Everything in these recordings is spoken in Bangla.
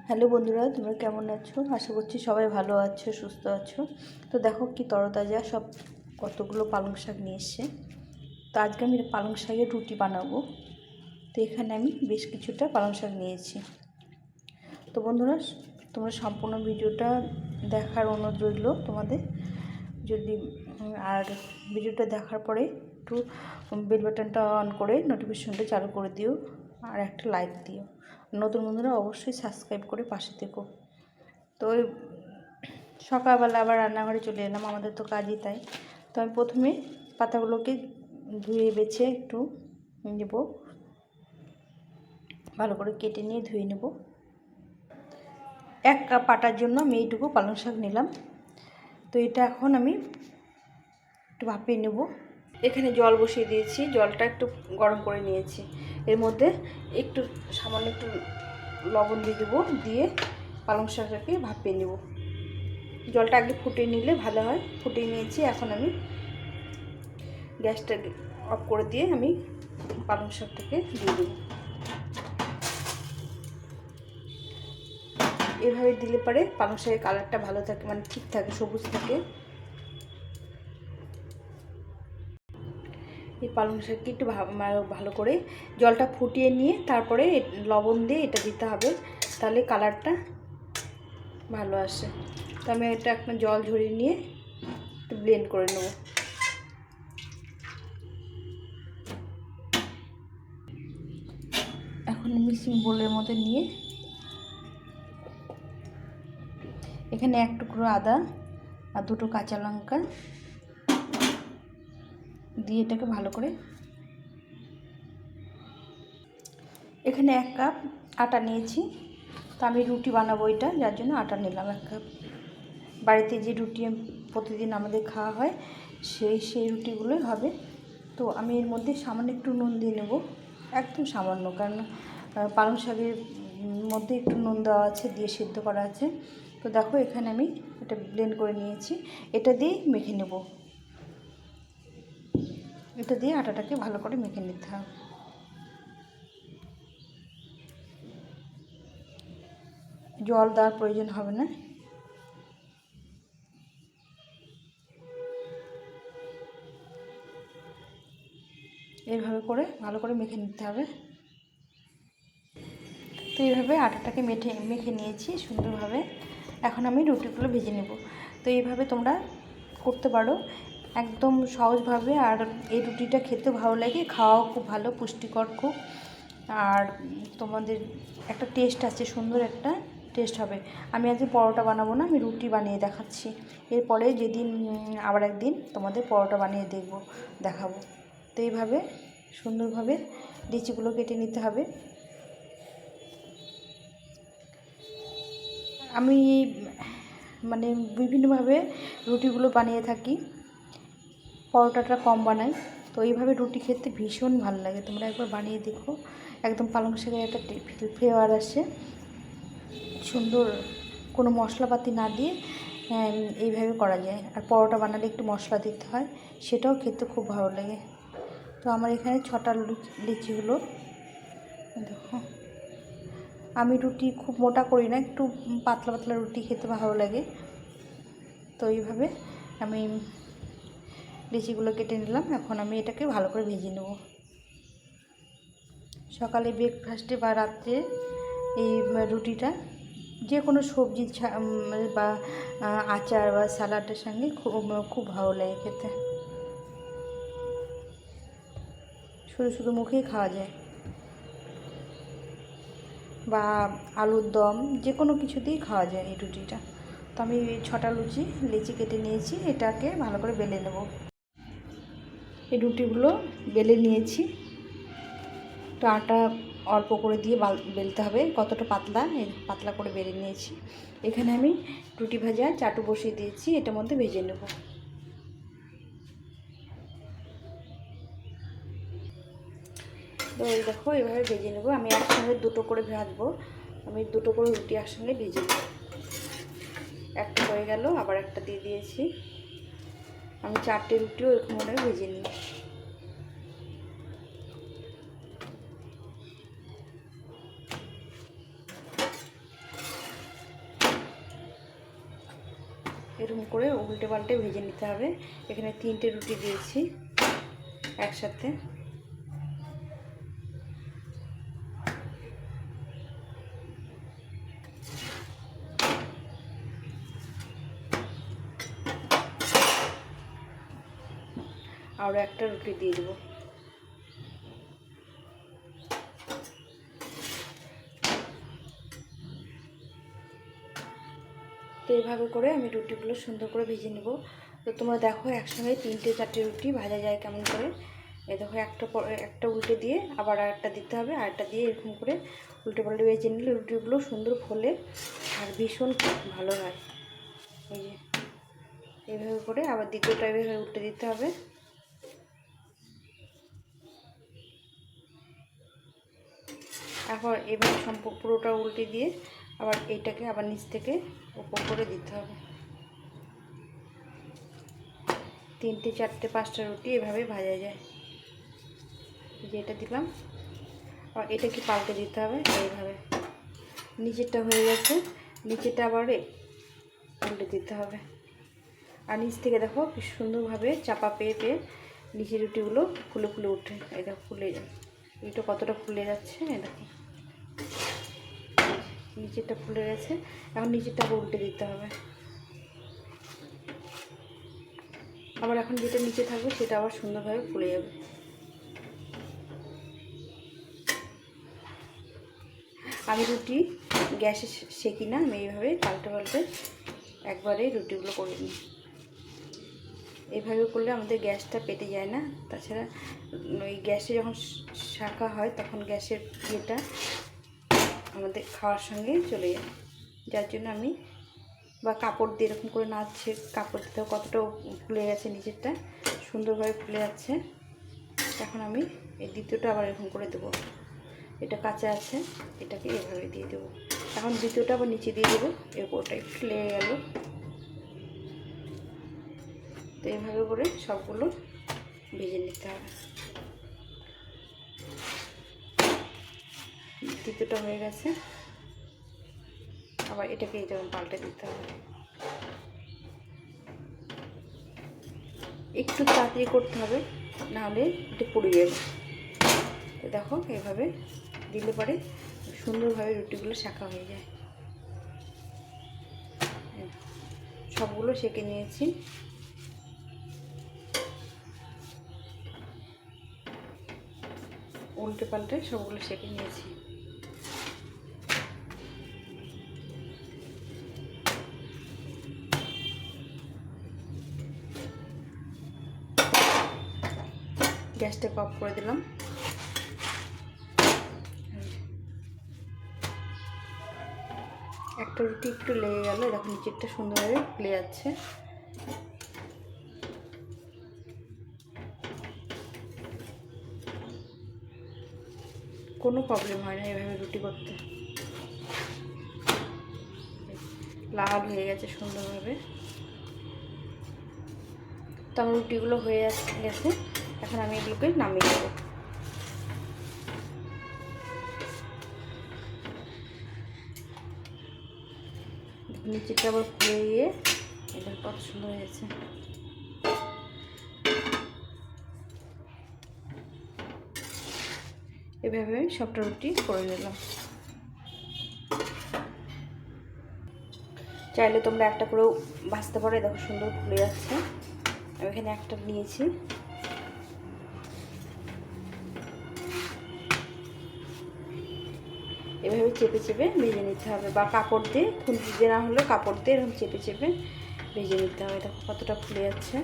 হ্যালো বন্ধুরা, তোমরা কেমন আছো? আশা করছি সবাই ভালো আছো, সুস্থ আছো। তো দেখো কি তরতাজা সব কতগুলো পালং শাক নিয়ে এসছে। তো আজকে আমি পালং শাকের রুটি বানাবো। তো এখানে আমি বেশ কিছুটা পালং শাক নিয়েছি। তো বন্ধুরা, তোমরা সম্পূর্ণ ভিডিওটা দেখার অনুরোধ রইল তোমাদের। যদি আর ভিডিওটা দেখার পরে একটু বেল বাটনটা অন করে নোটিফিকেশনটা চালু করে দিও আর একটা লাইক দিও। নতুন বন্ধুরা অবশ্যই সাবস্ক্রাইব করে পাশে থেকো। তো সকালবেলা আবার রান্নাঘরে চলে এলাম, আমাদের তো কাজই তাই। তো আমি প্রথমে পাতাগুলোকে ধুয়ে বেছে একটু নেব, ভালো করে কেটে নিয়ে ধুয়ে নেব। 1 কাপ আটার জন্য আমি এইটুকু পালং শাক নিলাম। তো এটা এখন আমি একটু ভাপিয়ে নেব। এখানে জল বসিয়ে দিয়েছি, জলটা একটু গরম করে নিয়েছি। এর মধ্যে একটু সামান্য একটু লবণ দিয়ে দেবো, দিয়ে পালং শাকটাকে ভাপিয়ে নেব। জলটা আগে ফুটিয়ে নিলে ভালো হয়। ফুটিয়ে নিয়েছি, এখন আমি গ্যাসটা অফ করে দিয়ে আমি পালং শাকটাকে দিয়ে দেব। এভাবে দিলে পরে পালং শাকের কালারটা ভালো থাকে, মানে ঠিক থাকে, সবুজ থাকে। এই পালং শাককে একটু ভালো করে জলটা ফুটিয়ে নিয়ে তারপরে লবণ দিয়ে এটা দিতে হবে, তাহলে কালারটা ভালো আসে। তো আমি এটা একটা জল ঝরিয়ে নিয়ে একটু ব্লেন্ড করে নেব। এখন মিক্সিং বোলের মধ্যে নিয়ে এখানে 1 টুকরো আদা আর 2টো কাঁচা লঙ্কা দিয়ে এটাকে ভালো করে, এখানে 1 কাপ আটা নিয়েছি। তো আমি রুটি বানাবো এটা, যার জন্য আটা নিলাম 1 কাপ। বাড়িতে যে রুটি প্রতিদিন আমাদের খাওয়া হয় সেই রুটিগুলোই হবে। তো আমি এর মধ্যে সামান্য একটু নুন দিয়ে নেব, একদম সামান্য, কারণ পালং শাকের মধ্যে একটু নুন দেওয়া আছে, দিয়ে সিদ্ধ করা আছে। তো দেখো এখানে আমি এটা ব্লেন্ড করে নিয়েছি, এটা দিয়ে মেখে নেব। এটা দিয়ে আটাটাকে ভালো করে মেখে নিতে হবে। জল দেওয়ার প্রয়োজন হবে না। এইভাবে করে ভালো করে মেখে নিতে হবে। তো এইভাবে আটাটাকে মেখে নিয়েছি সুন্দরভাবে। এখন আমি রুটিগুলো ভেজে নেব। তো এইভাবে তোমরা করতে পারো, একদম সহজভাবে। আর এই রুটিটা খেতে ভালো লাগে, খাওয়াও খুব ভালো, পুষ্টিকর খুব। আর তোমাদের একটা টেস্ট আছে, সুন্দর একটা টেস্ট হবে। আমি আজকে পরোটা বানাবো না, আমি রুটি বানিয়ে দেখাচ্ছি। এরপরে যেদিন আবার একদিন তোমাদের পরোটা বানিয়ে দেখাবো। তো এইভাবে সুন্দরভাবে লিচিগুলো কেটে নিতে হবে। আমি মানে বিভিন্নভাবে রুটিগুলো বানিয়ে থাকি, পরোটাটা কম বানাই। তো এইভাবে রুটি খেতে ভীষণ ভালো লাগে, তোমরা একবার বানিয়ে দেখো। একদম পালং শাকের একটা ফ্লেভার আসে সুন্দর, কোনো মশলাপাতি না দিয়ে এইভাবে করা যায়। আর পরোটা বানালে একটু মশলা দিতে হয়, সেটাও খেতে খুব ভালো লাগে। তো আমার এখানে 6টা লিচি হলো। দেখো, আমি রুটি খুব মোটা করি না, একটু পাতলা পাতলা রুটি খেতে ভালো লাগে। তো এইভাবে আমি লিচিগুলো কেটে নিলাম। এখন আমি এটাকে ভালো করে ভেজে নেব। সকালে ব্রেকফাস্টে বা রাত্রে এই রুটিটা যে কোনো সবজি বা আচার বা স্যালাডের সঙ্গে খুব ভালো লাগে খেতে। শুধু শুধু মুখেই খাওয়া যায়, বা আলুর দম, যে কোনো কিছু দিয়েই খাওয়া যায় এই রুটিটা। তো আমি 6টা লিচি কেটে নিয়েছি, এটাকে ভালো করে বেলে নেব। এই রুটিগুলো বেলে নিয়েছি, তো আটা অল্প করে দিয়ে বেলতে হবে, কতটা পাতলা, পাতলা করে বেলে নিয়েছি। এখানে আমি রুটি ভাজা চাটু বসিয়ে দিয়েছি, এটার মধ্যে ভেজে নেব। তো এই দেখো এভাবে ভেজে নেব। আমি একসঙ্গে 2টো করে ভাজবো, আমি 2টো করে রুটি একসঙ্গে ভেজে নেব। একটা হয়ে গেল, আবার একটা দিয়ে দিয়েছি। আমি 4টে রুটিও এরকম করে ভেজে নিই। এরকম করে উল্টে পাল্টে ভেজে নিতে হবে। এখানে 3টে রুটি দিয়েছি একসাথে। আরও একটা রুটি দিয়ে দেবো। তো এইভাবে করে আমি রুটিগুলো সুন্দর করে ভেজে নেব। তো তোমরা দেখো একসঙ্গে 3টে-4টে রুটি ভাজা যায় কেমন করে। এই দেখো একটা উল্টে দিয়ে আবার আরেকটা দিতে হবে, আরেকটা দিয়ে এরকম করে উল্টে পাল্টে ভেজে নিলে রুটিগুলো সুন্দর ফোলে আর ভীষণ ভালো হয়। এই যে এইভাবে করে আবার দ্বিতীয়টা এইভাবে উল্টে দিতে হবে। এখন এভাবে পুরোটা উল্টে দিয়ে আবার এইটাকে আবার নিচ থেকে উপর করে দিতে হবে। 3টে 4টে 5টা রুটি এভাবে ভাজা যায়। যেটা দিলাম আর এটাকে পাল্টে দিতে হবে এইভাবে। নিচেরটা হয়ে গেছে, নিচেরটা আবার উল্টে দিতে হবে। আর নিচ থেকে দেখো কি সুন্দরভাবে চাপা পেয়ে পেয়ে নিচের রুটিগুলো ফুলে ফুলে উঠে। এই দেখো ফুলে যায়, এটা কতটা ফুলে যাচ্ছে। এই দেখো নিচেরটা ফুলে গেছে। এখন নিচেরটা উল্টে দিতে হবে। আবার এখন যেটা নিচে থাকবে সেটা আবার সুন্দরভাবে ফুলে যাবে। আমি রুটি গ্যাসে সেকি না, আমি এইভাবে পাল্টে পাল্টে একবারে রুটিগুলো করে নিই। এইভাবে করলে আমাদের গ্যাসটা পেটে যায় না। তাছাড়া ওই গ্যাসে যখন শাঁকা হয় তখন গ্যাসের ইয়েটা আমাদের খাওয়ার সঙ্গে চলে যায়। যার জন্য আমি বা কাপড় দিয়ে এরকম করে নাড়ছে, কাপড় দিতে কতটা ফুলে গেছে, নিচেরটা সুন্দরভাবে ফুলে যাচ্ছে। এখন আমি এই দ্বিতীয়টা আবার এরকম করে দেবো। এটা কাঁচা আছে, এটাকে এভাবে দিয়ে দেবো। এখন দ্বিতীয়টা আবার নিচে দিয়ে দেবো, এরপরটা একটু লেগে গেল। তো এইভাবে করে সবগুলো ভেজে নিতে হবে। দ্বিতীয়টা হয়ে গেছে, আবার এটাকে যেমন পাল্টে দিতে হবে। একটু তাড়াতাড়ি করতে হবে, নাহলে এটা পুড়ে যাবে। তো দেখো এইভাবে দিলে পরে সুন্দরভাবে রুটিগুলো শাঁকা হয়ে যায়। সবগুলো সেঁকে নিয়েছি। উল্টে পাল্টে সবগুলো সেঁকে নিয়েছি। গ্যাসটাকে অফ করে দিলাম। একটা রুটি একটু লেগে গেল, দেখো নিচেরটা সুন্দরভাবে ফুলে যাচ্ছে। কোনো প্রবলেম হয় না এভাবে রুটি করতে। লাল হয়ে গেছে সুন্দরভাবে। তো আমার রুটিগুলো হয়ে গেছে, এখন আমি এগুলোকে নামিয়ে দেবো। নিচেটা আবার ফুলে গিয়ে এটা কত সুন্দর হয়েছে। এভাবে আমি সবটা রুটি করে নিলাম। চাইলে তোমরা একটা করেও ভাজতে পারো। দেখো সুন্দর ফুলে যাচ্ছে। আমি এখানে একটা নিয়েছি। এভাবে চেপে চেপে ভেজে নিতে হবে, বা কাপড় দিয়ে, খুন্তি দিয়ে না হলে কাপড় দিয়ে এরকম চেপে চেপে ভেজে নিতে হবে। দেখো কতটা ফুলে যাচ্ছে,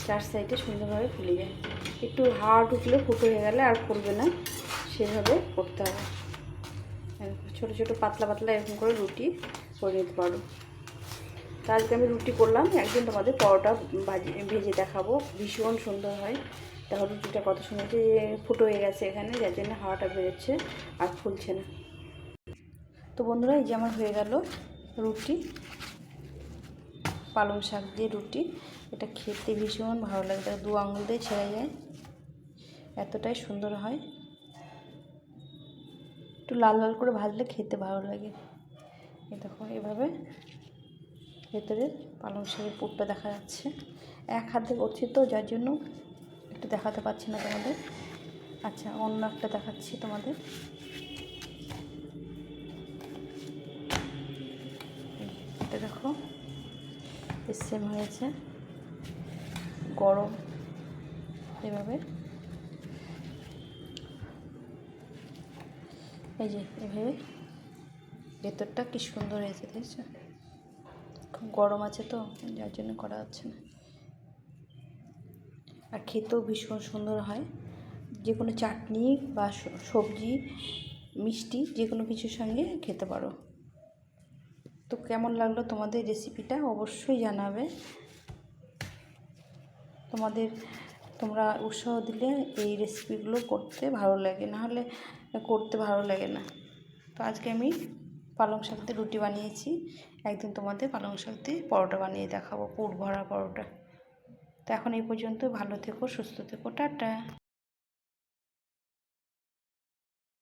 চার সাইডে সুন্দরভাবে ফুলে যায়। একটু হাওয়া ঢুকলে ফুটো হয়ে গেলে আর ফুলবে না, সেভাবে করতে হবে। ছোটো ছোটো পাতলা পাতলা এরকম করে রুটি করে নিতে পারো। তো আজকে আমি রুটি করলাম, একদিন তোমাদের পরোটা ভেজে দেখাবো, ভীষণ সুন্দর হয়। দেখো রুটিটা কত সুন্দর যে ফুটো হয়ে গেছে এখানে, যার জন্য হাওয়াটা বেরোচ্ছে আর ফুলছে না। তো বন্ধুরা এই যে আমার হয়ে গেল রুটি, পালং শাক দিয়ে রুটি। এটা খেতে ভীষণ ভালো লাগে, দু আঙুল দিয়ে ছেড়ে যায়, এতটাই সুন্দর হয়। একটু লাল লাল করে ভাজলে খেতে ভালো লাগে। এই দেখো এভাবে ভেতরে পালং শাকের পুরটা দেখা যাচ্ছে। এক হাতে করছি তো, যার জন্য একটু দেখাতে পারছি না তোমাদের। আচ্ছা, অন্য একটা দেখাচ্ছি তোমাদের। এটা দেখো সেম হয়েছে, গরম এভাবে, এই যে এভাবে ভেতরটা কি সুন্দর হয়েছে, দেখছো? খুব গরম আছে তো, যার জন্য করা যাচ্ছে না। আর খেতেও ভীষণ সুন্দর হয়, যে কোনো চাটনি বা সবজি, মিষ্টি যে কোনো কিছুর সঙ্গে খেতে পারো। তো কেমন লাগলো তোমাদের রেসিপিটা অবশ্যই জানাবে। তোমরা উৎসাহ দিলে এই রেসিপিগুলো করতে ভালো লাগে, নাহলে করতে ভালো লাগে না। তো আজকে আমি পালং শাক দিয়ে রুটি বানিয়েছি, একদিন তোমাদের পালং শাক দিয়ে পরোটা বানিয়ে দেখাবো, পুর ভরা পরোটা। তো এখন এই পর্যন্ত, ভালো থেকো, সুস্থ থেকো, টাটা।